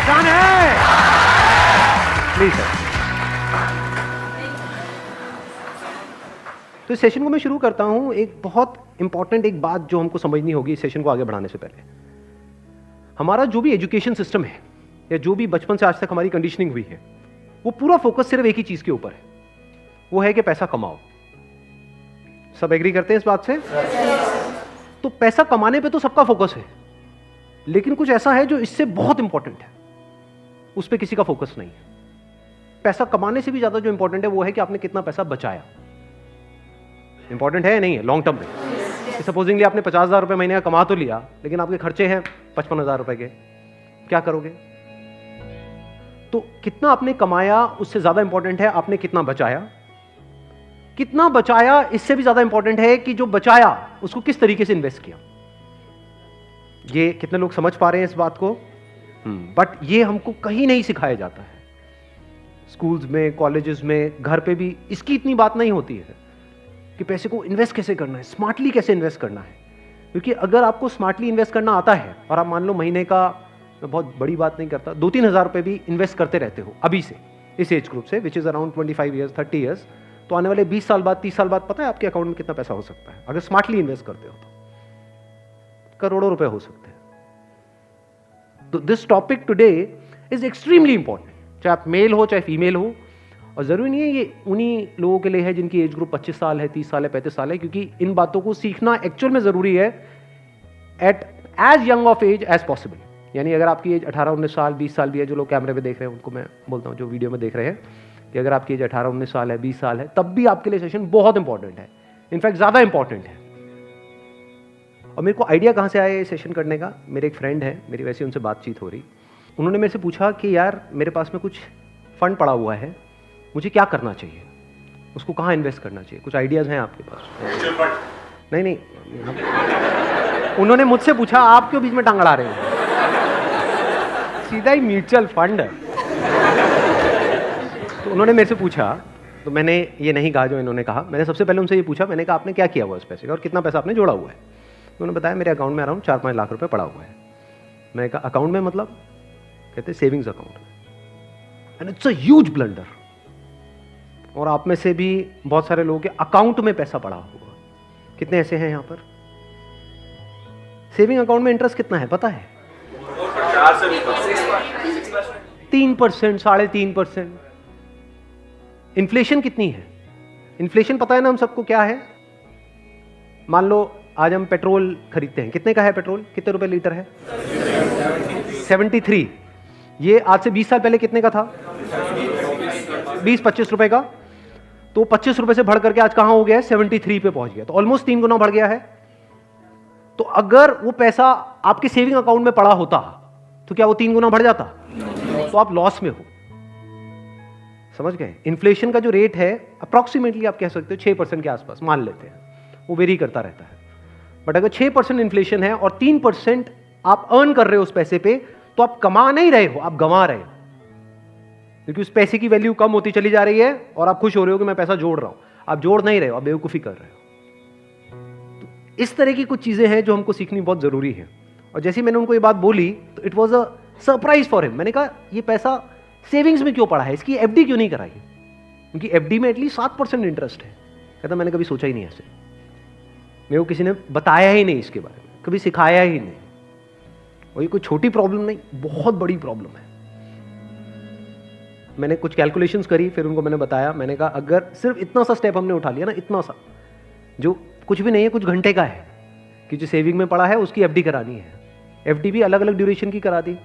Done है। Please sir. तो इस सेशन को मैं शुरू करता हूं। एक बहुत इंपॉर्टेंट एक बात जो हमको समझनी होगी इस सेशन को आगे बढ़ाने से पहले, हमारा जो भी एजुकेशन सिस्टम है या जो भी बचपन से आज तक हमारी कंडीशनिंग हुई है, वो पूरा फोकस सिर्फ एक ही चीज के ऊपर है, वो है कि पैसा कमाओ। सब एग्री करते हैं इस बात से? तो पैसा कमाने पे तो सबका फोकस है, लेकिन कुछ ऐसा है जो इससे बहुत इंपॉर्टेंट है, उस पर किसी का फोकस नहीं है। पैसा कमाने से भी ज्यादा जो इंपॉर्टेंट है वो है कि आपने कितना पैसा बचाया। इंपॉर्टेंट है या नहीं है लॉन्ग टर्म में? सपोजिंगली आपने 50,000 रुपए महीने का कमा तो लिया, लेकिन आपके खर्चे हैं 55,000 रुपए के, क्या करोगे? तो कितना आपने कमाया उससे ज्यादा इंपॉर्टेंट है आपने कितना बचाया। कितना बचाया इससे भी ज्यादा इंपॉर्टेंट है कि जो बचाया उसको किस तरीके से इन्वेस्ट किया। ये कितने लोग समझ पा रहे हैं इस बात को? बट ये हमको कहीं नहीं सिखाया जाता है। स्कूल्स में, कॉलेजेस में, घर पे भी इसकी इतनी बात नहीं होती है कि पैसे को इन्वेस्ट कैसे करना है, स्मार्टली कैसे इन्वेस्ट करना है। क्योंकि अगर आपको स्मार्टली इन्वेस्ट करना आता है और आप मान लो महीने का, मैं बहुत बड़ी बात नहीं करता, 2-3 हज़ार रुपए भी इन्वेस्ट करते रहते हो अभी से, इस एज ग्रुप से, which is around 25 years 30 years, तो आने वाले 20 साल बाद, 30 साल बाद पता है आपके अकाउंट में कितना पैसा हो सकता है? अगर स्मार्टली इन्वेस्ट करते हो तो करोड़ों रुपए हो सकते हैं। तो this topic today is extremely important, चाहे आप मेल हो चाहे फीमेल हो। और जरूरी नहीं है ये उन्हीं लोगों के लिए है जिनकी एज ग्रुप 25 साल है, 30 साल है, 35 साल है, क्योंकि इन बातों को सीखना एक्चुअल में जरूरी है at as young of age as possible. यानी अगर आपकी एज 18-19 साल, 20 साल भी है, जो लोग कैमरे पे देख रहे हैं उनको मैं बोलता हूँ, जो वीडियो में देख रहे हैं, कि अगर आपकी एज 18-19 साल है, 20 साल है, तब भी आपके लिए सेशन बहुत इंपॉर्टेंट है, इनफैक्ट ज्यादा इंपॉर्टेंट है। और मेरे को आइडिया कहाँ से आया ये सेशन करने का? मेरे एक फ्रेंड है, मेरी वैसे उनसे बातचीत हो रही, उन्होंने मेरे से पूछा कि यार मेरे पास में कुछ फंड पड़ा हुआ है, मुझे क्या करना चाहिए, उसको कहाँ इन्वेस्ट करना चाहिए? कुछ आइडियाज हैं आपके पास? नहीं, उन्होंने मुझसे पूछा, आप क्यों बीच में टांग अड़ा रहे हो? सीधा ही म्यूचुअल फंड। तो उन्होंने मेरे से पूछा, तो मैंने ये नहीं कहा जो इन्होंने कहा। मैंने सबसे पहले उनसे ये पूछा, मैंने कहा आपने क्या किया हुआ उस पैसे का और कितना पैसा आपने जोड़ा हुआ है? तो उन्होंने बताया मेरे अकाउंट में अराउंड 4-5 लाख रुपए पड़ा हुआ है। मैंने कहा अकाउंट में मतलब? कहते सेविंग्स अकाउंट में। And it's a huge blunder. और आप में से भी बहुत सारे लोगों के अकाउंट में पैसा पड़ा हुआ, कितने ऐसे हैं यहां पर? सेविंग अकाउंट में इंटरेस्ट कितना है पता है? 3%, 3.5%। इन्फ्लेशन कितनी है? इन्फ्लेशन पता है ना हम सबको क्या है? मान लो आज हम पेट्रोल खरीदते हैं, कितने का है पेट्रोल? कितने रुपए लीटर है? 73। ये आज से 20 साल पहले कितने का था? 20-25 रुपए का। तो 25 रुपए से बढ़ करके आज कहां हो गया है? 73 पे पहुंच गया। तो ऑलमोस्ट 3 गुना बढ़ गया है। तो अगर वो पैसा आपके सेविंग अकाउंट में पड़ा होता तो क्या वो 3 गुना बढ़ जाता? तो आप लॉस में हो। समझ गए? इन्फ्लेशन का जो रेट है अप्रॉक्सीमेटली आप कह सकते हो 6% के आसपास मान लेते हैं, वो वेरी करता रहता है। बट अगर 6% इन्फ्लेशन है और 3% आप अर्न कर रहे हो उस पैसे पे, तो आप कमा नहीं रहे हो, आप गंवा रहे हो, क्योंकि उस पैसे की वैल्यू कम होती चली जा रही है और आप खुश हो रहे हो कि मैं पैसा जोड़ रहा हूं। आप जोड़ नहीं रहे हो, आप बेवकूफी कर रहे हो। तो इस तरह की कुछ चीजें हैं जो हमको सीखनी बहुत जरूरी है। और जैसे मैंने उनको ये बात बोली तो it was a surprise for him. मैंने कहा ये पैसा सेविंग्स में क्यों पड़ा है, इसकी एफडी क्यों नहीं कराई? क्योंकि एफडी में एटलीस्ट 7% इंटरेस्ट है। कहता मैंने कभी सोचा ही नहीं ऐसे, मेरे को किसी ने बताया ही नहीं इसके बारे में, कभी सिखाया ही नहीं। और ये कोई छोटी प्रॉब्लम नहीं, बहुत बड़ी प्रॉब्लम है। मैंने कुछ कैलकुलेशंस करी, फिर उनको मैंने बताया। मैंने कहा अगर सिर्फ इतना सा स्टेप हमने उठा लिया ना, इतना सा जो कुछ भी नहीं है, कुछ घंटे का है, कि जो सेविंग में पड़ा है उसकी एफडी करानी है। एफडी भी अलग अलग ड्यूरेशन की करा दी।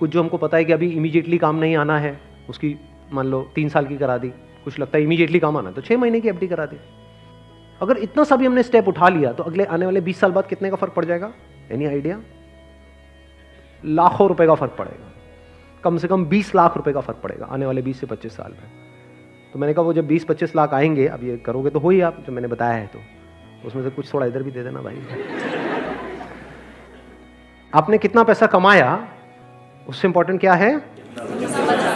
कुछ जो हमको पता है कि अभी इमीडिएटली काम नहीं आना है, उसकी मान लो 3 साल की करा दी। कुछ लगता है इमीडिएटली काम आना, तो 6 महीने की एफडी करा दी। अगर इतना सा भी हमने स्टेप उठा लिया तो अगले आने वाले 20 साल बाद कितने का फर्क पड़ जाएगा? Any idea? लाखों रुपए का फर्क पड़ेगा, कम से कम 20 लाख रुपए का फर्क पड़ेगा आने वाले 20 से 25 साल में। तो मैंने कहा वो जब 20-25 लाख आएंगे, अब ये करोगे तो हो ही आप, जो मैंने बताया है, तो उसमें से कुछ थोड़ा इधर भी दे देना भाई। आपने कितना पैसा कमाया उससे इंपॉर्टेंट क्या है?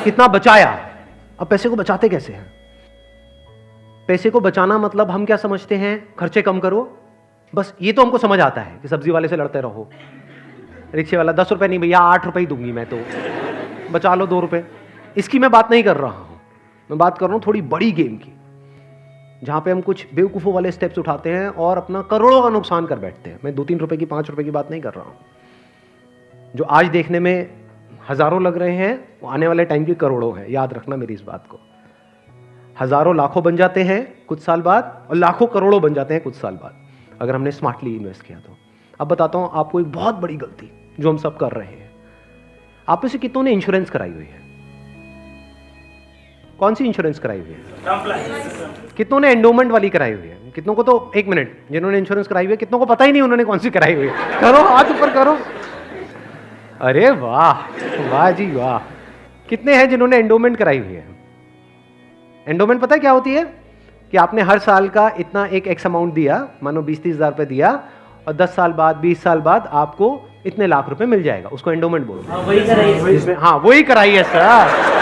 कितना बचाया। अब पैसे को बचाते कैसे हैं? पैसे को बचाना मतलब हम क्या समझते हैं? खर्चे कम करो, बस ये तो हमको समझ आता है कि सब्जी वाले से लड़ते रहो, रिक्शे वाला 10 रुपए नहीं भैया 8 रुपए ही दूंगी मैं, तो बचा लो 2 रुपए। इसकी मैं बात नहीं कर रहा हूं, मैं बात कर रहा हूं थोड़ी बड़ी गेम की, जहां पे हम कुछ बेवकूफ़ों वाले स्टेप्स उठाते हैं और अपना करोड़ों का नुकसान कर बैठते हैं। मैं 2-3 रुपए की, 5 रुपए की बात नहीं कर रहा हूं। जो आज देखने में हजारों लग रहे हैं वो आने वाले टाइम की करोड़ों हैं। याद रखना मेरी इस बात को। हजारों लाखों बन जाते हैं कुछ साल बाद और लाखों करोड़ों बन जाते हैं कुछ साल बाद, अगर हमने स्मार्टली इन्वेस्ट किया तो। अब बताता हूं आपको एक बहुत बड़ी गलती जो हम सब कर रहे हैं। आप में से कितनों ने इंश्योरेंस कराई हुई है? कौन सी इंश्योरेंस कराई हुई है? कितनों ने एंडोमेंट वाली कराई हुई है? कितनों को तो, एक मिनट, जिन्होंने इंश्योरेंस कराई हुई है कितनों को पता ही नहीं उन्होंने कौन सी कराई हुई है? करो, हाथ ऊपर करो। अरे वाह, वाह जी वाह। कितने हैं जिन्होंने एंडोमेंट कराई हुई है? एंडोमेंट पता है क्या होती है? कि आपने हर साल का इतना एक एक्स अमाउंट दिया, मानो 20-30 हज़ार रुपए दिया, और 10 साल बाद, 20 साल बाद आपको इतने लाख रुपए मिल जाएगा। उसको एंडोमेंट बोलते हैं। वही कराइए। हाँ, वही कराइए सर।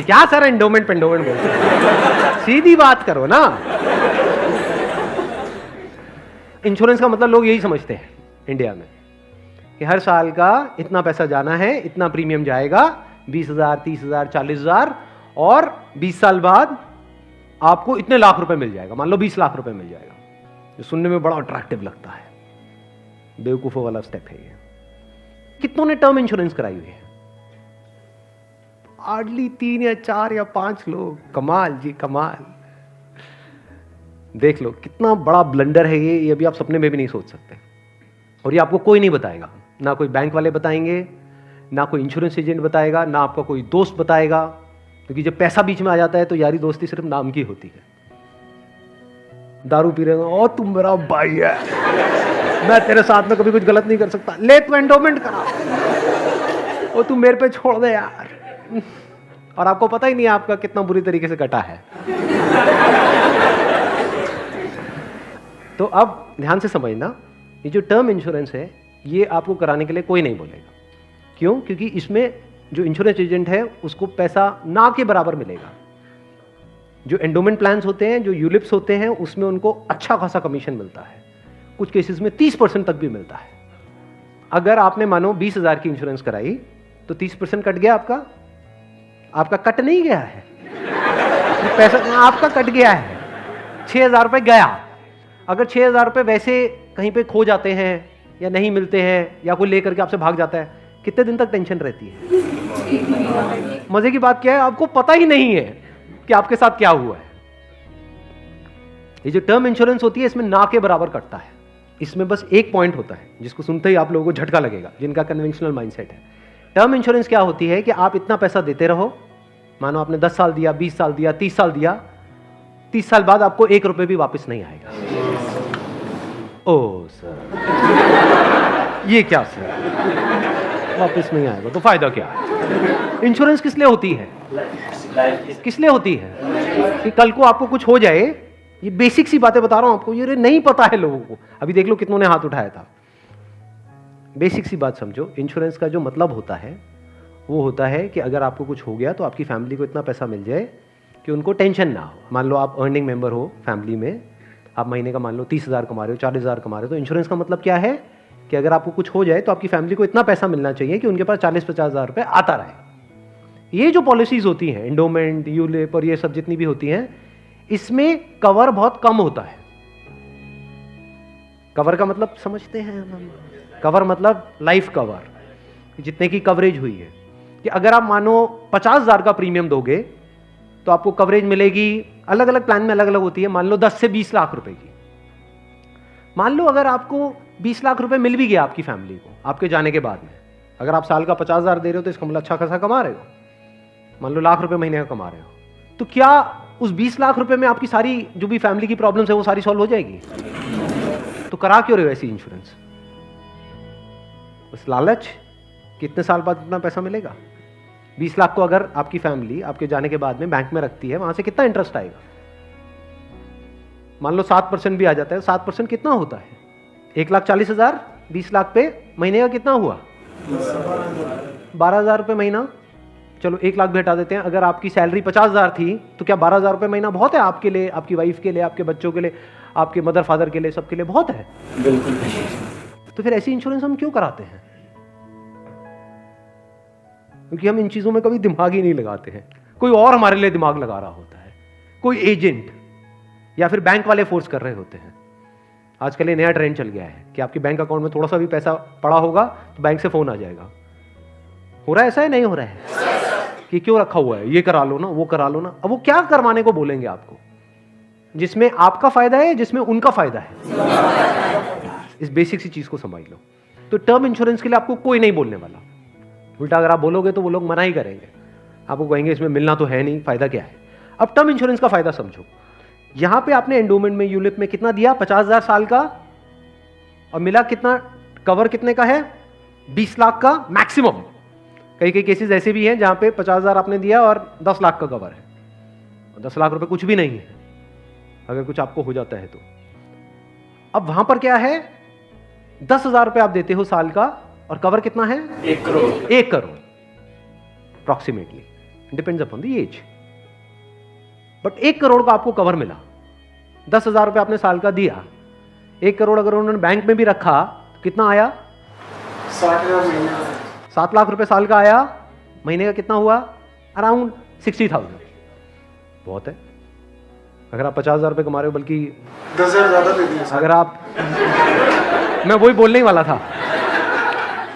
क्या सर एंडोमेंट पेंडोमेंट बोलते हैं? सीधी बात करो ना। इंश्योरेंस का मतलब लोग यही समझते हैं इंडिया में कि हर साल का इतना पैसा जाना है, इतना प्रीमियम जाएगा, 20,000, 30,000, 40,000, और 20 साल बाद आपको इतने लाख रुपए मिल जाएगा। मान लो 20 लाख रुपए मिल जाएगा, जो सुनने में बड़ा अट्रैक्टिव लगता है। बेवकूफों वाला स्टेप है ये। कितनों ने टर्म इंश्योरेंस कराई हुई है? हार्डली 3 या 4 या 5 लोग। कमाल जी कमाल। देख लो कितना बड़ा ब्लंडर है ये भी आप सपने में भी नहीं सोच सकते। और ये आपको कोई नहीं बताएगा, ना कोई बैंक वाले बताएंगे, ना कोई इंश्योरेंस एजेंट बताएगा, ना आपका कोई दोस्त बताएगा, क्योंकि जब पैसा बीच में आ जाता है तो यारी दोस्ती सिर्फ नाम की होती है। दारू पी रहे हो, ओ तुम मेरा भाई है, मैं तेरे साथ में कभी कुछ गलत नहीं कर सकता, ले तू एंडोमेंट करा, ओ तू मेरे पे छोड़ दे यार। और आपको पता ही नहीं आपका कितना बुरी तरीके से कटा है। तो अब ध्यान से समझना, ये जो टर्म इंश्योरेंस है ये आपको कराने के लिए कोई नहीं बोलेगा। क्यों? क्योंकि इसमें जो इंश्योरेंस एजेंट है उसको पैसा ना के बराबर मिलेगा। जो एंडोमेंट प्लान्स होते हैं, जो यूलिप्स होते हैं, उसमें उनको अच्छा खासा कमीशन मिलता है, कुछ केसेस में 30% तक भी मिलता है। अगर आपने मानो 20,000 की इंश्योरेंस कराई तो 30% कट गया आपका। आपका कट नहीं गया है, पैसा आपका कट गया है। 6,000 रुपए गया। अगर 6,000 रुपए वैसे कहीं पे खो जाते हैं या नहीं मिलते हैं या कोई लेकर के आपसे भाग जाता है, कितने दिन तक टेंशन रहती है? मजे की बात क्या है, आपको पता ही नहीं है कि आपके साथ क्या हुआ है। ये जो टर्म इंश्योरेंस होती है इसमें ना के बराबर कटता है। इसमें बस एक पॉइंट होता है जिसको सुनते ही आप लोगों को झटका लगेगा, जिनका कन्वेंशनल माइंडसेट है। टर्म इंश्योरेंस क्या होती है कि आप इतना पैसा देते रहो, मानो आपने 10 साल दिया, 20 साल दिया, 30 साल दिया, 30 साल बाद आपको 1 रुपए भी वापस नहीं आएगा। ओ सर, ये क्या सर, वापस नहीं आएगा तो फायदा क्या? इंश्योरेंस किस लिए होती है? किस लिए होती है? कि कल को आपको कुछ हो जाए। ये बेसिक सी बातें बता रहा हूं आपको, ये नहीं पता है लोगों को। अभी देख लो कितनों ने हाथ उठाया था। बेसिक सी बात समझो, इंश्योरेंस का जो मतलब होता है वो होता है कि अगर आपको कुछ हो गया तो आपकी फैमिली को इतना पैसा मिल जाए कि उनको टेंशन ना हो। मान लो आप अर्निंग मेंबर हो फैमिली में, आप महीने का मान लो 30,000 कमा रहे हो, 40,000 कमा रहे हो, तो इंश्योरेंस का मतलब क्या है कि अगर आपको कुछ हो जाए तो आपकी फैमिली को इतना पैसा मिलना चाहिए कि उनके पास 40-50 हज़ार रुपये आता रहे। ये जो पॉलिसीज होती हैं, एंडोमेंट, यूलिप और ये सब जितनी भी होती हैं, इसमें कवर बहुत कम होता है। कवर का मतलब समझते हैं? कवर मतलब लाइफ कवर, जितने की कवरेज हुई है। कि अगर आप मानो 50,000 का प्रीमियम दोगे तो आपको कवरेज मिलेगी, अलग अलग प्लान में अलग अलग होती है, मान लो 10 से 20 लाख रुपए की। मान लो अगर आपको 20 लाख रुपए मिल भी गया आपकी फैमिली को आपके जाने के बाद में, अगर आप साल का 50,000 दे रहे हो तो इसका मतलब अच्छा खासा कमा रहे हो, मान लो लाख रुपए महीने का कमा रहे हो, तो क्या उस 20 लाख रुपए में आपकी सारी जो भी फैमिली की प्रॉब्लम्स है वो सारी सॉल्व हो जाएगी? तो करा क्यों रहे हो ऐसी इंश्योरेंस? बस लालच, कितने साल बाद इतना पैसा मिलेगा? 20 लाख को अगर आपकी फैमिली आपके जाने के बाद में बैंक में रखती है, वहां से कितना इंटरेस्ट आएगा? मान लो 7% भी आ जाता है, 7% कितना होता है? 1,40,000, 20 लाख पे महीने का कितना हुआ? 12,000 रुपये महीना। चलो 1 लाख भी हटा देते हैं। अगर आपकी सैलरी 50,000 थी तो क्या 12,000 रुपये महीना बहुत है आपके लिए, आपकी वाइफ के लिए, आपके बच्चों के लिए, आपके मदर फादर के लिए, सबके लिए बहुत है? बिल्कुल। तो फिर ऐसी इंश्योरेंस हम क्यों कराते हैं? क्योंकि हम इन चीजों में कभी दिमाग ही नहीं लगाते हैं। कोई और हमारे लिए दिमाग लगा रहा होता है, कोई एजेंट या फिर बैंक वाले फोर्स कर रहे होते हैं। आजकल ये नया ट्रेंड चल गया है कि आपके बैंक अकाउंट में थोड़ा सा भी पैसा पड़ा होगा तो बैंक से फोन आ जाएगा। हो रहा है ऐसा है? नहीं हो रहा है कि क्यों रखा हुआ है, ये करा लो ना, वो करा लो ना। अब वो क्या करवाने को बोलेंगे आपको, जिसमें आपका फायदा है, जिसमें उनका फायदा है। इस बेसिक सी चीज को समझ लो। तो टर्म इंश्योरेंस के लिए आपको कोई नहीं बोलने वाला। उल्टा अगर आप बोलोगे तो वो लोग मना ही करेंगे, आपको कहेंगे इसमें मिलना तो है नहीं, फायदा क्या है। अब टर्म इंश्योरेंस का फायदा समझो। यहां पे आपने एंडोमेंट में, यूलिप में कितना दिया? 50,000 साल का, और मिला कितना? कवर कितने का है? 20 लाख का मैक्सिमम। कई कई केसेस ऐसे भी हैं जहां पे 50,000 आपने दिया और 10 लाख का कवर है, और 10 लाख रुपए कुछ भी नहीं है अगर कुछ आपको हो जाता है तो। अब वहां पर क्या है? 10,000 रुपए आप देते हो साल का, और कवर कितना है? 1 crore. 1 crore approximately, depends upon the age. But 1 crore का आपको कवर मिला। 10,000 रुपए आपने साल का दिया, 1 करोड़ अगर उन्होंने बैंक में भी रखा तो कितना आया? 60,000 महीने का। 7 लाख रुपए साल का आया। महीने का कितना हुआ? अराउंड 60,000। बहुत है। अगर आप 50,000 रुपए कमा रहे हो, बल्कि 10,000 ज्यादा दे दिए। अगर आप मैं वही बोलने ही वाला था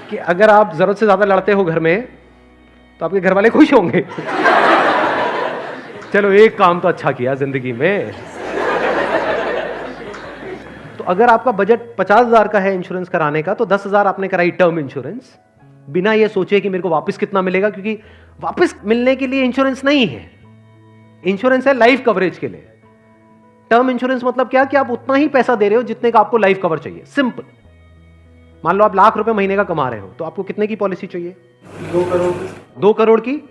कि अगर आप जरूरत से ज्यादा लड़ते हो घर में तो आपके घर वाले खुश होंगे। चलो एक काम तो अच्छा किया जिंदगी में। तो अगर आपका बजट 50,000 का है इंश्योरेंस कराने का, तो 10,000 आपने कराई टर्म इंश्योरेंस, बिना ये सोचे कि मेरे को वापस कितना मिलेगा, क्योंकि वापस मिलने के लिए इंश्योरेंस नहीं है। इंश्योरेंस है लाइफ कवरेज के लिए। टर्म इंश्योरेंस मतलब क्या? कि आप उतना ही पैसा दे रहे हो जितने का आपको लाइफ कवर चाहिए। सिंपल। मान लो आप लाख रुपए महीने का कमा रहे हो, तो आपको कितने की पॉलिसी चाहिए? 2 करोड़। 2 करोड़ की।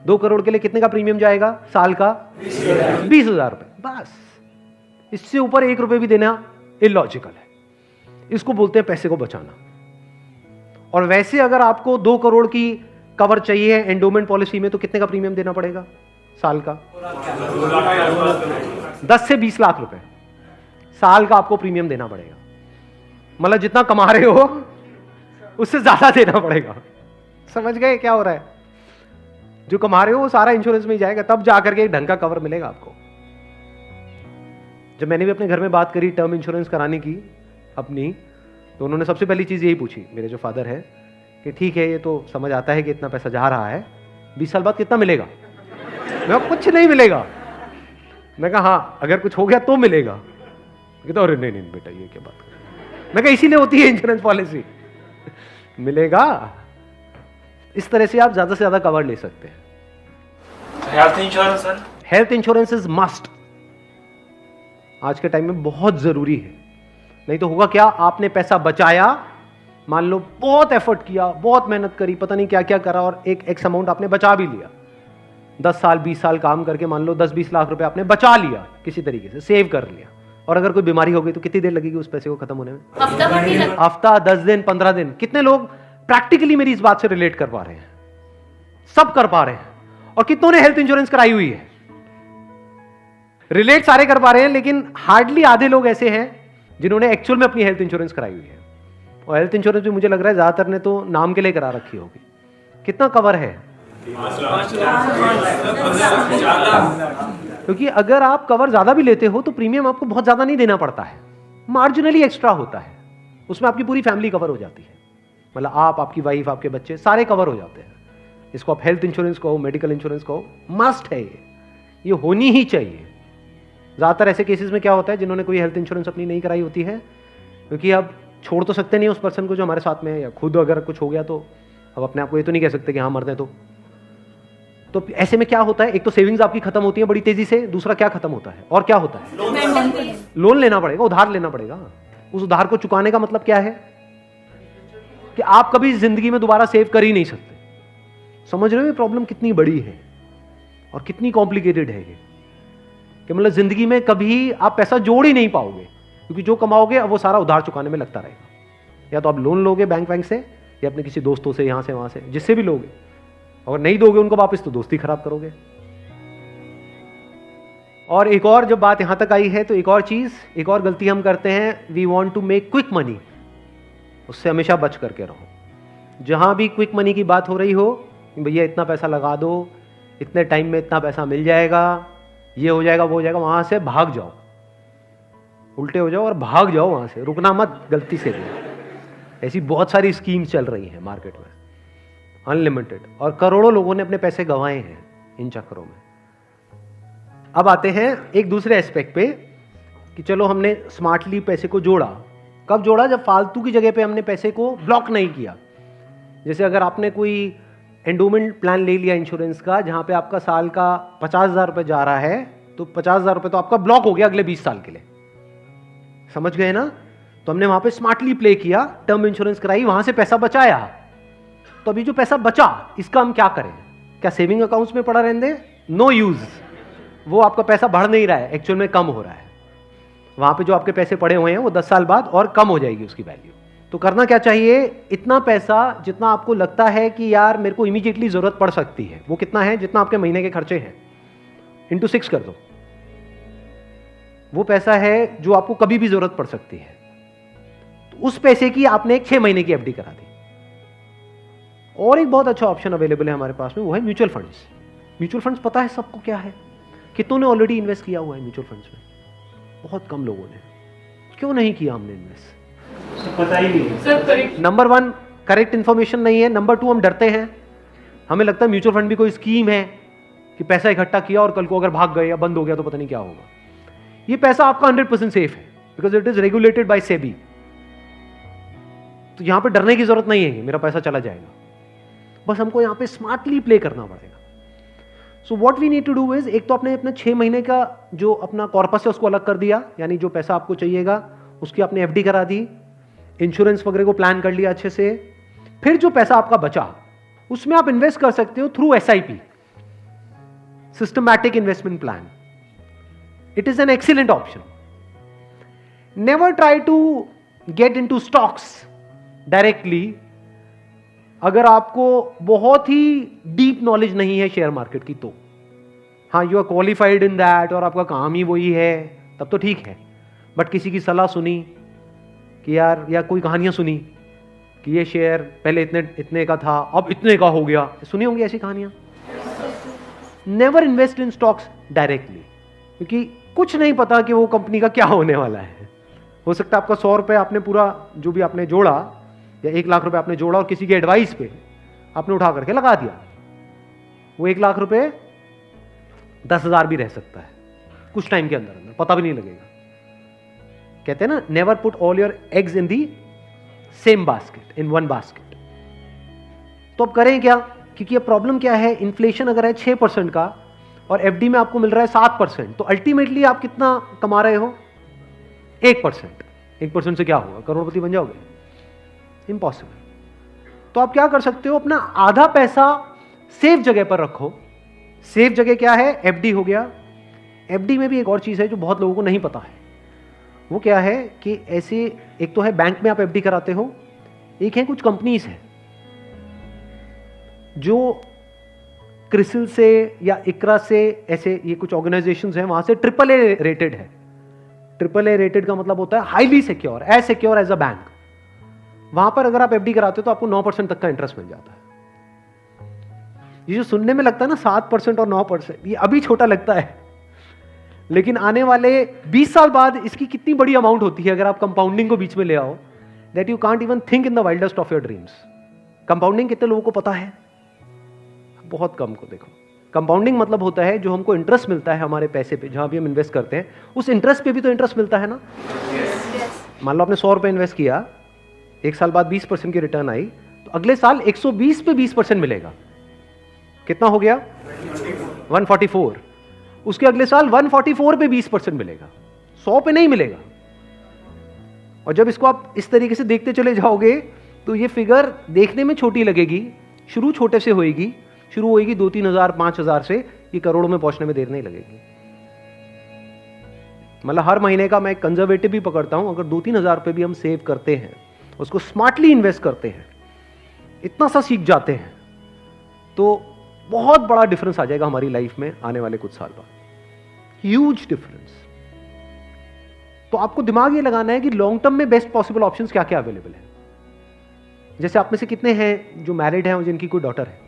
2 करोड़ के लिए कितने का प्रीमियम जाएगा साल का? 20,000 रुपए। बस, इससे ऊपर 1 रुपए भी देना इलॉजिकल है। इसको बोलते हैं पैसे को बचाना। और वैसे अगर आपको 2 करोड़ की कवर चाहिए एंडोमेंट पॉलिसी में, तो कितने का प्रीमियम देना पड़ेगा साल का? 10 से 20 लाख रुपए साल का आपको प्रीमियम देना पड़ेगा। मतलब जितना कमा रहे हो उससे ज्यादा देना पड़ेगा। समझ गए क्या हो रहा है? जो कमा रहे हो वो सारा इंश्योरेंस में ही जाएगा, तब जाकर के एक ढंग का कवर मिलेगा आपको। जब मैंने भी अपने घर में बात करी टर्म इंश्योरेंस कराने की अपनी, तो उन्होंने सबसे पहली चीज यही पूछी, मेरे जो फादर है, कि ठीक है ये तो समझ आता है कि इतना पैसा जा रहा है, 20 साल बाद कितना मिलेगा? मैं कुछ नहीं मिलेगा। मैं कहा हाँ अगर कुछ हो गया तो मिलेगा। कहता अरे नहीं नहीं बेटा ये क्या बात कर। मैं कहा इसीलिए होती है इंश्योरेंस पॉलिसी। मिलेगा। इस तरह से आप ज्यादा से ज्यादा कवर ले सकते हैं। Health insurance sir? Health insurance is must. आज के टाइम में बहुत जरूरी है। नहीं तो होगा क्या? आपने पैसा बचाया, मान लो बहुत एफर्ट किया, बहुत मेहनत करी, पता नहीं क्या क्या करा, और एक एक्स अमाउंट आपने बचा भी लिया। 10 साल 20 साल काम करके मान लो 10-20 लाख रुपए आपने बचा लिया, किसी तरीके से सेव कर लिया, और अगर कोई बीमारी हो गई तो कितनी देर लगेगी उस पैसे को खत्म होने में? हफ्ता, 10 दिन, 15 दिन। कितने लोग प्रैक्टिकली मेरी इस बात से रिलेट कर पा रहे हैं? सब कर पा रहे हैं। और कितनों ने हेल्थ इंश्योरेंस कराई हुई है? रिलेट सारे कर पा रहे हैं, लेकिन हार्डली आधे लोग ऐसे हैं जिन्होंने एक्चुअल में अपनी हेल्थ इंश्योरेंस कराई हुई है। और हेल्थ इंश्योरेंस भी मुझे लग रहा है ज्यादातर ने तो नाम के लिए करा रखी होगी। कितना कवर है? क्योंकि अगर आप कवर ज्यादा भी लेते हो तो प्रीमियम आपको बहुत ज्यादा नहीं देना पड़ता है, मार्जिनली एक्स्ट्रा होता है। उसमें आपकी पूरी फैमिली कवर हो जाती है। मतलब आप, आपकी वाइफ, आपके बच्चे सारे कवर हो जाते हैं। इसको आप हेल्थ इंश्योरेंस कहो, मेडिकल इंश्योरेंस कहो, मस्ट है ये होनी ही चाहिए। ज्यादातर ऐसे केसेस में क्या होता है, जिन्होंने कोई हेल्थ इंश्योरेंस अपनी नहीं कराई होती है, क्योंकि अब छोड़ तो सकते नहीं उस पर्सन को जो हमारे साथ में है, या खुद अगर कुछ हो गया तो अब अपने आप को ये तो नहीं कह सकते कि हाँ मरते हैं। तो ऐसे में क्या होता है, एक तो सेविंग्स आपकी खत्म होती है बड़ी तेजी से, दूसरा क्या खत्म होता है, और क्या होता है? लोन लेना पड़ेगा, उधार लेना पड़ेगा। उस उधार को चुकाने का मतलब क्या है? कि आप कभी जिंदगी में दोबारा सेव कर ही नहीं सकते। समझ रहे हो ये प्रॉब्लम कितनी बड़ी है और कितनी कॉम्प्लिकेटेड है ये? कि मतलब जिंदगी में कभी आप पैसा जोड़ ही नहीं पाओगे, क्योंकि जो कमाओगे अब वो सारा उधार चुकाने में लगता रहेगा। या तो आप लोन लोगे बैंक से, या अपने किसी दोस्तों से, यहां से वहां से, जिससे भी लोगे। अगर नहीं दोगे उनको वापस तो दोस्ती खराब करोगे। और एक और जब बात यहां तक आई है तो एक और चीज, एक और गलती हम करते हैं, we want to make quick money. उससे हमेशा बच करके रहो। जहाँ भी क्विक मनी की बात हो रही हो, भैया इतना पैसा लगा दो, इतने टाइम में इतना पैसा मिल जाएगा, ये हो जाएगा वो हो जाएगा, वहाँ से भाग जाओ, उल्टे हो जाओ और भाग जाओ वहाँ से, रुकना मत गलती से भी। ऐसी बहुत सारी स्कीम्स चल रही हैं मार्केट में, अनलिमिटेड, और करोड़ों लोगों ने अपने पैसे गंवाए हैं इन चक्करों में। अब आते हैं एक दूसरे एस्पेक्ट पे कि चलो हमने स्मार्टली पैसे को जोड़ा। कब जोड़ा? जब फालतू की जगह पे हमने पैसे को ब्लॉक नहीं किया। जैसे अगर आपने कोई एंडोमेंट प्लान ले लिया इंश्योरेंस का, जहां पे आपका साल का 50,000 रुपये जा रहा है, तो 50,000 रुपये तो आपका ब्लॉक हो गया अगले 20 साल के लिए। समझ गए ना? तो हमने वहां पे स्मार्टली प्ले किया, टर्म इंश्योरेंस कराई, वहां से पैसा बचाया। तो अभी जो पैसा बचा, इसका हम क्या करें? क्या सेविंग अकाउंट्स में पड़ा रहने दें? No use. वो आपका पैसा बढ़ नहीं रहा है, एक्चुअल में कम हो रहा है। वहां पे जो आपके पैसे पड़े हुए हैं वो 10 साल बाद और कम हो जाएगी उसकी वैल्यू। तो करना क्या चाहिए? इतना पैसा जितना आपको लगता है कि यार मेरे को इमीडिएटली जरूरत पड़ सकती है, वो कितना है? जितना आपके महीने के खर्चे हैं, इंटू 6 कर दो। वो पैसा है जो आपको कभी भी जरूरत पड़ सकती है। तो उस पैसे की आपने एक 6 महीने की एफडी करा दी। और एक बहुत अच्छा ऑप्शन अवेलेबल है हमारे पास में, वो है म्यूचुअल फंड्स। म्यूचुअल फंड्स पता है सबको क्या है? कितनों ने ऑलरेडी इन्वेस्ट किया हुआ है म्यूचुअल फंड्स में? बहुत कम लोगों ने। क्यों नहीं किया हमने इन्वेस्ट? पता ही नहीं सर। नंबर 1 करेक्ट इंफॉर्मेशन नहीं है। नंबर 2 हम डरते हैं, हमें लगता है म्यूचुअल फंड भी कोई स्कीम है कि पैसा इकट्ठा किया और कल को अगर भाग गए या बंद हो गया तो पता नहीं क्या होगा। ये पैसा आपका 100% सेफ है, because it is regulated by SEBI. तो यहां पे डरने की जरूरत नहीं है कि मेरा पैसा चला जाएगा, बस हमको यहां पे स्मार्टली प्ले करना पड़ेगा। So what we need to do is, एक तो आपने अपने 6 महीने का जो अपना कॉर्पस है उसको अलग कर दिया, यानी जो पैसा आपको चाहिएगा उसकी आपने एफडी करा दी, इंश्योरेंस वगैरह को प्लान कर लिया अच्छे से। फिर जो पैसा आपका बचा उसमें आप इन्वेस्ट कर सकते हो through SIP, systematic investment plan. It is an excellent option. Never try to get into stocks directly अगर आपको बहुत ही डीप नॉलेज नहीं है शेयर मार्केट की तो। हाँ, you are qualified in that और आपका काम ही वही है, तब तो ठीक है। बट किसी की सलाह सुनी कि यार, या कोई कहानियां सुनी कि ये शेयर पहले इतने का था अब इतने का हो गया, सुनी होंगी ऐसी कहानियां। Never invest in stocks directly, क्योंकि कुछ नहीं पता कि वो कंपनी का क्या होने वाला है। हो सकता है आपका 100 रुपये आपने पूरा जो भी आपने जोड़ा या 1 लाख रुपए आपने जोड़ा और किसी के एडवाइस पे आपने उठा करके लगा दिया, वो 1 लाख रुपए 10,000 भी रह सकता है कुछ टाइम के अंदर, पता भी नहीं लगेगा। कहते हैं ना, never put all your eggs in the same basket, in one basket. तो अब करें क्या? क्योंकि अब प्रॉब्लम क्या है, इन्फ्लेशन अगर है 6% का और एफडी में आपको मिल रहा है 7%, तो अल्टीमेटली आप कितना कमा रहे हो? 1%। 1% से क्या होगा? करोड़पति बन जाओगे? इम्पॉसिबल। तो आप क्या कर सकते हो, अपना आधा पैसा सेफ जगह पर रखो। सेफ जगह क्या है? एफडी हो गया। एफडी में भी एक और चीज है जो बहुत लोगों को नहीं पता है। वो क्या है कि ऐसे, एक तो है बैंक में आप एफडी कराते हो, एक है कुछ कंपनीज है जो क्रिसिल से या इकरा से, ऐसे ये कुछ ऑर्गेनाइजेशंस हैं, वहां से AAA रेटेड है। AAA रेटेड का मतलब होता है highly secure, as secure as a bank. वहां पर अगर आप एफडी कराते हो तो आपको 9% तक का इंटरेस्ट मिल जाता है। ये जो सुनने में लगता है ना 7% और 9%, ये अभी छोटा लगता है, लेकिन आने वाले 20 साल बाद इसकी कितनी बड़ी अमाउंट होती है अगर आप कंपाउंडिंग को बीच में ले आओ, that you can't even think in the wildest of your dreams. Compounding कितने लोगों को पता है? बहुत कम को। देखो, कंपाउंडिंग मतलब होता है जो हमको इंटरेस्ट मिलता है हमारे पैसे पे, जहां भी हम इन्वेस्ट करते हैं उस इंटरेस्ट पे भी तो इंटरेस्ट मिलता है ना। मान लो आपने 100 रुपए इन्वेस्ट किया, 1 साल बाद 20% की रिटर्न आई, तो अगले साल 120 पे 20% मिलेगा। कितना हो गया? 144। उसके अगले साल 144 पे 20% मिलेगा, 100 पे नहीं मिलेगा। और जब इसको आप इस तरीके से देखते चले जाओगे तो ये फिगर देखने में छोटी लगेगी, शुरू छोटे से होएगी, शुरू होएगी 2-3 हजार 5 हजार से, ये करोड़ों में पहुंचने में देर नहीं लगेगी। मतलब हर महीने का मैं कंजर्वेटिव भी पकड़ता हूं, अगर 2-3 हजार रुपए भी हम सेव करते हैं, उसको स्मार्टली इन्वेस्ट करते हैं, इतना सा सीख जाते हैं, तो बहुत बड़ा डिफरेंस आ जाएगा हमारी लाइफ में आने वाले कुछ साल बाद। Huge difference. तो आपको दिमाग ये लगाना है कि लॉन्ग टर्म में बेस्ट पॉसिबल ऑप्शंस क्या क्या अवेलेबल है। जैसे आप में से कितने हैं जो मैरिड हैं और जिनकी कोई डॉटर है?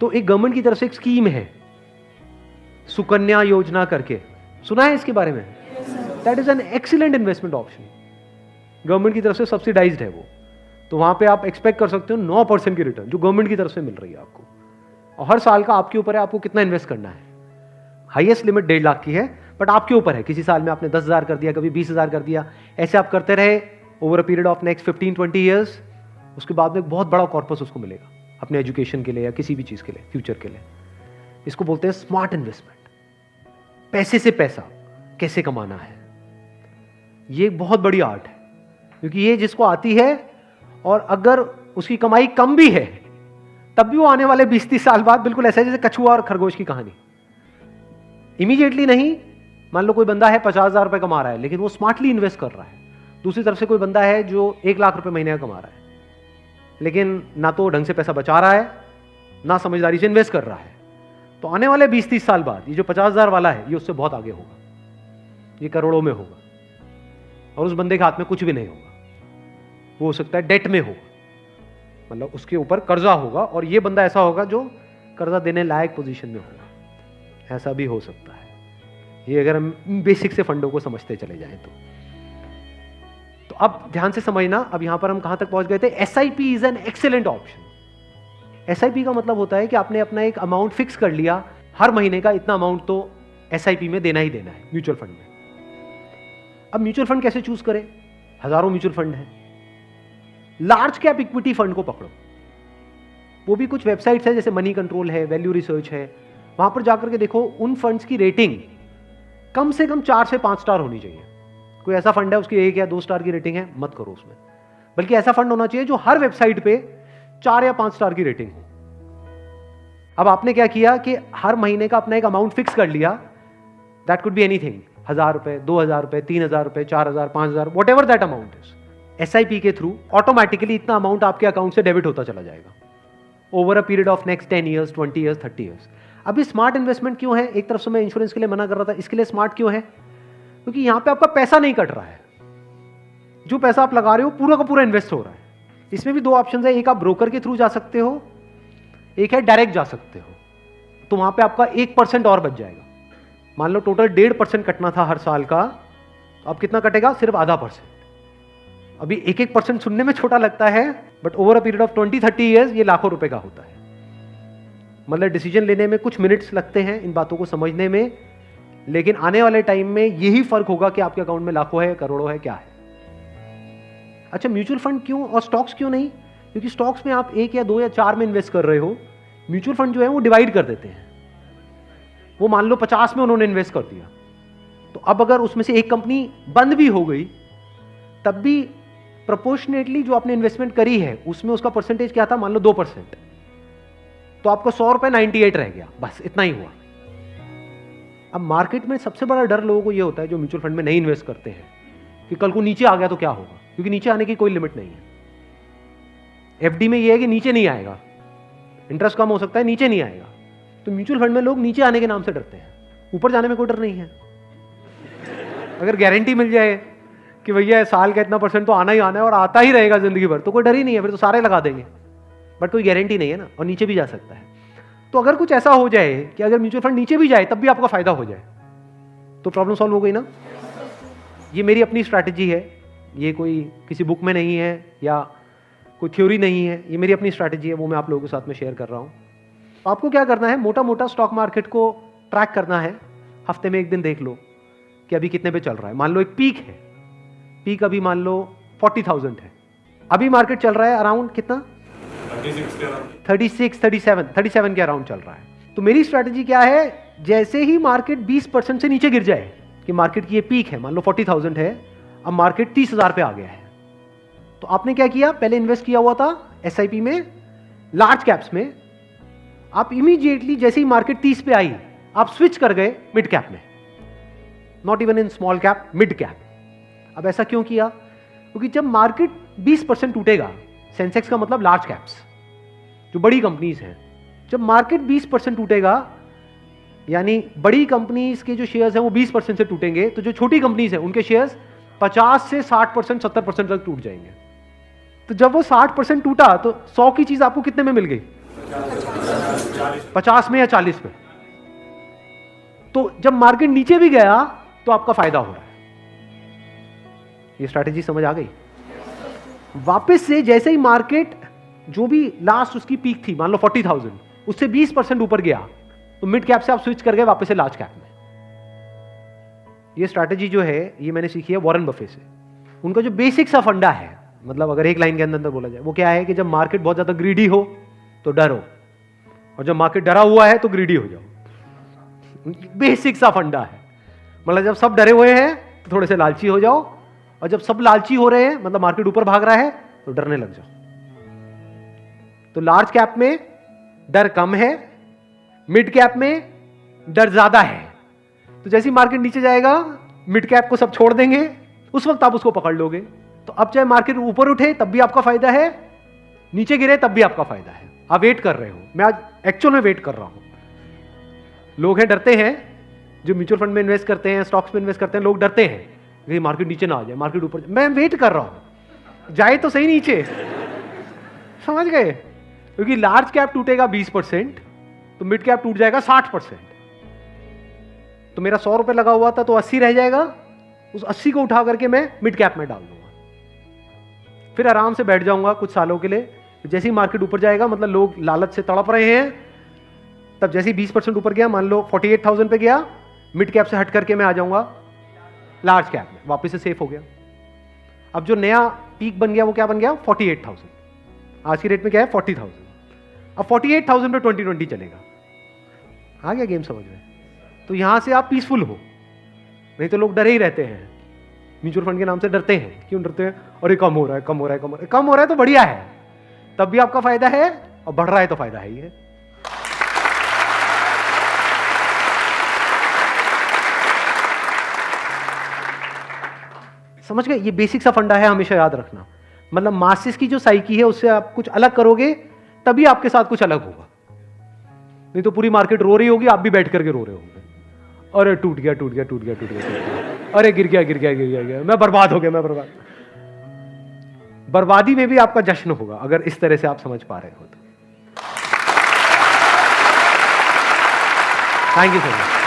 तो एक गवर्नमेंट की तरफ से एक स्कीम है सुकन्या योजना करके, सुना है इसके बारे में? That is an excellent investment option, government की तरफ से सब्सिडाइज्ड है वो। तो वहां पे आप एक्सपेक्ट कर सकते हो 9% की रिटर्न जो गवर्नमेंट की तरफ से मिल रही है आपको, और हर साल का आपके ऊपर है आपको कितना इन्वेस्ट करना है। हाईएस्ट लिमिट 1.5 लाख की है, बट आपके ऊपर है। किसी साल में आपने 10,000 कर दिया, कभी 20,000 कर दिया, ऐसे आप करते रहे over a period of next 15-20 years. उसके बाद में एक बहुत बड़ा कॉर्पस उसको मिलेगा अपने एजुकेशन के लिए या किसी भी चीज के लिए, फ्यूचर के लिए। इसको बोलते हैं स्मार्ट इन्वेस्टमेंट। पैसे से पैसा कैसे कमाना है, ये एक बहुत बड़ी आर्ट है, क्योंकि ये जिसको आती है और अगर उसकी कमाई कम भी है तब भी वो आने वाले 20-30 साल बाद बिल्कुल ऐसा है जैसे कछुआ और खरगोश की कहानी। इमीडिएटली नहीं, मान लो कोई बंदा है 50,000 रुपए कमा रहा है लेकिन वो स्मार्टली इन्वेस्ट कर रहा है। दूसरी तरफ से कोई बंदा है जो 1 लाख रुपए महीने का कमा रहा है, लेकिन ना तो ढंग से पैसा बचा रहा है ना समझदारी से इन्वेस्ट कर रहा है। तो आने वाले 20-30 साल बाद ये जो 50,000 वाला है ये उससे बहुत आगे होगा, ये करोड़ों में होगा, और उस बंदे के हाथ में कुछ भी नहीं होगा। वो हो सकता है डेट में होगा, मतलब उसके ऊपर कर्जा होगा, और ये बंदा ऐसा होगा जो कर्जा देने लायक पोजीशन में होगा। ऐसा भी हो सकता है, ये अगर हम बेसिक से फंडों को समझते चले जाएं तो अब ध्यान से समझना। अब यहां पर हम कहां तक पहुंच गए थे? SIP is an excellent option. SIP का मतलब होता है कि आपने अपना एक अमाउंट फिक्स कर लिया, हर महीने का इतना अमाउंट तो एसआईपी में देना ही देना है म्यूचुअल फंड में। अब म्यूचुअल फंड कैसे चूज करें? हजारों म्यूचुअल फंड है। लार्ज कैप इक्विटी फंड को पकड़ो, वो भी कुछ वेबसाइट्स है जैसे मनी कंट्रोल है, वैल्यू रिसर्च है, वहां पर जाकर के देखो उन फंड्स की रेटिंग कम से कम 4 से 5 स्टार होनी चाहिए। कोई ऐसा फंड है उसकी 1 या 2 स्टार की रेटिंग है, मत करो उसमें। बल्कि ऐसा फंड होना चाहिए जो हर वेबसाइट पे 4 या 5 स्टार की रेटिंग हो। अब आपने क्या किया कि हर महीने का अपना एक अमाउंट फिक्स कर लिया, दैट कुड बी एनीथिंग, 1,000 रुपए, 2,000 रुपए, 3,000 रुपए, 4,000, 5,000, what ever that amount is. SIP के थ्रू ऑटोमेटिकली इतना अमाउंट आपके अकाउंट से डेबिट होता चला जाएगा over a period of next 10 years, 20 years, 30 years. अभी स्मार्ट इन्वेस्टमेंट क्यों है? एक तरफ से मैं इंश्योरेंस के लिए मना कर रहा था, इसके लिए स्मार्ट क्यों है? क्योंकि यहां पे आपका पैसा नहीं कट रहा है, जो पैसा आप लगा रहे हो पूरा का पूरा इन्वेस्ट हो रहा है। इसमें भी 2 ऑप्शन है, एक आप ब्रोकर के थ्रू जा सकते हो, एक है डायरेक्ट जा सकते हो। तो वहां पे आपका 1% और बच जाएगा। मान लो टोटल 1.5% कटना था हर साल का, अब कितना कटेगा? सिर्फ आधा %। अभी 1% सुनने में छोटा लगता है, but over a period of 20-30 years ये लाखों रुपए का होता है। मतलब डिसीजन लेने में कुछ मिनट्स लगते हैं इन बातों को समझने में, लेकिन आने वाले टाइम में यही फर्क होगा कि आपके अकाउंट में लाखों है, करोड़ों है, क्या है। अच्छा, म्यूचुअल फंड क्यों और स्टॉक्स क्यों नहीं? क्योंकि स्टॉक्स में आप 1 या 2 या 4 में इन्वेस्ट कर रहे हो, म्यूचुअल फंड जो है वो डिवाइड कर देते हैं। वो मान लो 50 में उन्होंने इन्वेस्ट कर दिया, तो अब अगर उसमें से एक कंपनी बंद भी हो गई तब भी प्रोपोर्शनेटली जो आपने इन्वेस्टमेंट करी है उसमें उसका परसेंटेज क्या था? मान लो 2%, तो आपको 100 रुपए 98 रह गया, बस इतना ही हुआ। अब मार्केट में सबसे बड़ा डर लोगों को यह होता है जो म्यूचुअल फंड में नहीं इन्वेस्ट करते हैं कि कल को नीचे आ गया तो क्या होगा, क्योंकि नीचे आने की कोई लिमिट नहीं है। एफडी में यह है कि नीचे नहीं आएगा, इंटरेस्ट कम हो सकता है, नीचे नहीं आएगा। तो म्यूचुअल फंड में लोग नीचे आने के नाम से डरते हैं, ऊपर जाने में कोई डर नहीं है। अगर गारंटी मिल जाए कि भैया साल का इतना % तो आना ही आना है और आता ही रहेगा जिंदगी भर, तो कोई डर ही नहीं है, फिर तो सारे लगा देंगे। बट कोई गारंटी नहीं है ना, और नीचे भी जा सकता है। तो अगर कुछ ऐसा हो जाए कि अगर म्यूचुअल फंड नीचे भी जाए तब भी आपका फायदा हो जाए, तो प्रॉब्लम सॉल्व हो गई ना। ये मेरी अपनी स्ट्रैटेजी है, ये कोई किसी बुक में नहीं है या कोई थ्योरी नहीं है, ये मेरी अपनी स्ट्रैटेजी है, वो मैं आप लोगों के साथ में शेयर कर रहा हूं। आपको क्या करना है? मोटा मोटा स्टॉक मार्केट को ट्रैक करना है, हफ्ते में एक दिन देख लो कि अभी कितने पे चल रहा है। मान लो एक पीक है, पीक अभी मान लो 40,000 है, अभी मार्केट चल रहा है अराउंड कितना? 37 के अराउंड चल रहा है। तो मेरी स्ट्रैटेजी क्या है? जैसे ही मार्केट 20% से नीचे गिर जाए, कि मार्केट की ये पीक है, मान लो 40,000 है, अब मार्केट 30,000 पे आ गया है, तो आपने क्या किया? पहले इन्वेस्ट किया हुआ था एसआईपी में लार्ज कैप्स में, आप इमीडिएटली जैसे ही मार्केट 30 पे आई आप स्विच कर गए मिड कैप में, not even in small cap, mid cap. अब ऐसा क्यों किया? क्योंकि जब मार्केट 20% टूटेगा, सेंसेक्स का मतलब लार्ज कैप्स जो बड़ी कंपनीज हैं, जब मार्केट 20% टूटेगा यानी बड़ी कंपनीज के जो शेयर्स हैं वो 20% से टूटेंगे, तो जो छोटी कंपनीज हैं उनके शेयर्स 50 से 60%, 70% तक टूट जाएंगे। तो जब वो 60% टूटा तो 100 की चीज आपको कितने में मिल गई? 50 में या 40 में। तो जब मार्केट नीचे भी गया तो आपका फायदा हो रहा है। ये स्ट्रैटेजी समझ आ गई? वापस से जैसे ही मार्केट जो भी लास्ट उसकी पीक थी, मान लो 40,000, उससे 20% ऊपर गया तो मिड कैप से आप स्विच कर गए वापस से लार्ज कैप में। ये स्ट्रैटेजी जो है ये मैंने सीखी है वॉरेन बफे से। उनका जो बेसिक सा फंडा है, मतलब अगर एक लाइन के अंदर बोला जाए, वो क्या है कि जब मार्केट बहुत ज्यादा ग्रीडी हो तो डरो, और जब मार्केट डरा हुआ है तो ग्रीडी हो जाओ। बेसिक सा फंडा है। मतलब जब सब डरे हुए हैं तो थोड़े से लालची हो जाओ, और जब सब लालची हो रहे हैं, मतलब मार्केट ऊपर भाग रहा है, तो डरने लग जाओ। तो लार्ज कैप में डर कम है, मिड कैप में डर ज्यादा है। तो जैसे ही मार्केट नीचे जाएगा मिड कैप को सब छोड़ देंगे, उस वक्त आप उसको पकड़ लोगे। तो अब चाहे मार्केट ऊपर उठे तब भी आपका फायदा है, नीचे गिरे तब भी आपका फायदा है। आप वेट कर रहे हो, मैं आज एक्चुअल में वेट कर रहा हूं। लोग हैं डरते हैं, जो म्यूचुअल फंड में इन्वेस्ट करते हैं, स्टॉक्स में इन्वेस्ट करते हैं, लोग डरते हैं कि मार्केट नीचे ना आ जाए, मार्केट ऊपर। मैं वेट कर रहा हूं, जाए तो सही नीचे। समझ गए? क्योंकि लार्ज कैप टूटेगा 20% तो मिड कैप टूट जाएगा 60%। तो मेरा 100 रुपए लगा हुआ था तो 80 रह जाएगा, उस 80 को उठा करके मैं मिड कैप में डाल दूंगा, फिर आराम से बैठ जाऊंगा कुछ सालों के लिए। जैसे ही मार्केट ऊपर जाएगा, मतलब लोग लालच से तड़प रहे हैं, तब जैसे ही 20% ऊपर गया, मान लो 48,000 पे गया, मिड कैप से हट करके मैं आ जाऊंगा लार्ज कैप में, वापस से सेफ हो गया। अब जो नया पीक बन गया वो क्या बन गया? 48,000। आज की रेट में क्या है? 40,000। अब 48,000 पे 2020 चलेगा। आ गया गेम समझ में? तो यहां से आप पीसफुल हो, नहीं तो लोग डरे ही रहते हैं। म्यूचुअल फंड के नाम से डरते हैं। क्यों डरते हैं? अरे कम हो रहा है, कम हो रहा है, कम हो रहा है। कम हो रहा है तो बढ़िया है, तब भी आपका फायदा है, और बढ़ रहा है तो फायदा है ही है। समझ गए? ये बेसिक सा फंडा है, हमेशा याद रखना। मतलब मासेस की जो साइकी है उससे आप कुछ अलग करोगे तभी आपके साथ कुछ अलग होगा, नहीं तो पूरी मार्केट रो रही होगी, आप भी बैठ करके रो रहे होंगे। अरे टूट गया, टूट गया, टूट गया, टूट गया, अरे गिर गया, गिर गया, गिर गया, गिर गया, मैं बर्बाद हो गया, मैं बर्बाद। बर्बादी में भी आपका जश्न होगा अगर इस तरह से आप समझ पा रहे हो तो। Thank you so much.